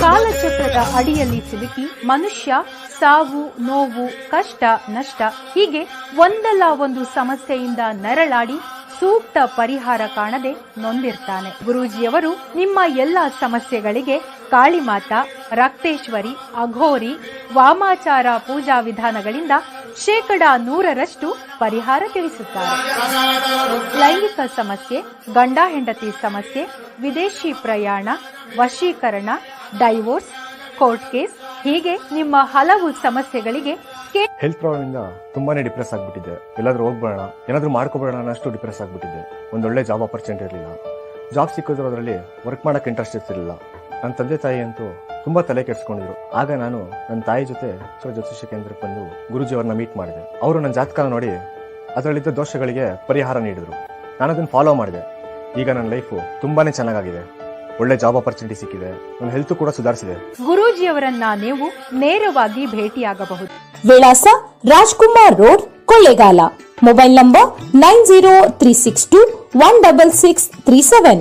ಕಾಲಚಕ್ರದ ಅಡಿಯಲ್ಲಿ ಸಿಲುಕಿ ಮನುಷ್ಯ ಸಾವು, ನೋವು, ಕಷ್ಟ, ನಷ್ಟ ಹೀಗೆ ಒಂದಲ್ಲ ಒಂದು ಸಮಸ್ಯೆಯಿಂದ ನರಳಾಡಿ ಸೂಕ್ತ ಪರಿಹಾರ ಕಾಣದೆ ನೊಂದಿರ್ತಾನೆ. ಗುರೂಜಿಯವರು ನಿಮ್ಮ ಎಲ್ಲ ಸಮಸ್ಯೆಗಳಿಗೆ ಕಾಳಿಮಾತಾ, ರಕ್ತೇಶ್ವರಿ, ಅಘೋರಿ, ವಾಮಾಚಾರ ಪೂಜಾ ವಿಧಾನಗಳಿಂದ 100% ಪರಿಹಾರ ತಿಳಿಸುತ್ತಾರೆ. ಲೈಂಗಿಕ ಸಮಸ್ಯೆ, ಗಂಡ ಹೆಂಡತಿ ಸಮಸ್ಯೆ, ವಿದೇಶಿ ಪ್ರಯಾಣ, ವಶೀಕರಣ, ಡೈವೋರ್ಸ್, ಕೋರ್ಟ್ ಕೇಸ್ ಹೀಗೆ ನಿಮ್ಮ ಹಲವು ಸಮಸ್ಯೆಗಳಿಗೆ ಹೆಲ್ತ್ ಪ್ರಾಬ್ಲಮ್ ಇಂದ ತುಂಬಾನೇ ಡಿಪ್ರೆಸ್ ಆಗ್ಬಿಟ್ಟಿದ್ದೆ. ಎಲ್ಲಾದ್ರೂ ಹೋಗ್ಬೇಡ, ಏನಾದ್ರೂ ಮಾಡ್ಕೋಬೇಡ ಅನ್ನಷ್ಟು ಡಿಪ್ರೆಸ್ ಆಗ್ಬಿಟ್ಟಿದ್ದೆ. ಒಂದೊಳ್ಳೆ ಜಾಬ್ ಆಪರ್ಚುನಿಟಿ ಇರಲಿಲ್ಲ. ಜಾಬ್ ಸಿಕ್ಕೋದ್ರಲ್ಲಿ ವರ್ಕ್ ಮಾಡಕ್ಕೆ ಇಂಟ್ರೆಸ್ಟ್ ಇರ್ತಿರ್ಲಿಲ್ಲ. ನನ್ನ ತಂದೆ ತಾಯಿ ಅಂತೂ ತುಂಬಾ ತಲೆ ಕೆಡಿಸ್ಕೊಂಡಿದ್ರು. ಆಗ ನಾನು ನನ್ನ ತಾಯಿ ಜೊತೆ ಜ್ಯೋತಿಷ್ಯ ಕೇಂದ್ರಕ್ಕೆ ಬಂದು ಗುರುಜಿ ಅವ್ರನ್ನ ಮೀಟ್ ಮಾಡಿದೆ. ಅವರು ನನ್ನ ಜಾತಕನ ನೋಡಿ ಅದರಲ್ಲಿದ್ದ ದೋಷಗಳಿಗೆ ಪರಿಹಾರ ನೀಡಿದ್ರು. ನಾನು ಅದನ್ನ ಫಾಲೋ ಮಾಡಿದೆ. ಈಗ ನನ್ನ ಲೈಫು ತುಂಬಾನೇ ಚೆನ್ನಾಗಿದೆ. ಒಳ್ಳೆ ಜಾಬ್ ಆಪರ್ಚುನಿಟಿ ಸಿಕ್ಕಿದೆ. ನನ್ನ ಹೆಲ್ತ್ ಕೂಡ ಸುಧಾರಿಸಿದೆ. ಗುರೂಜಿಯವರನ್ನ ನೀವು ನೇರವಾಗಿ ಭೇಟಿಯಾಗಬಹುದು. ವಿಳಾಸ Rajkumar road, Kollegal. Mobile number 9036216637.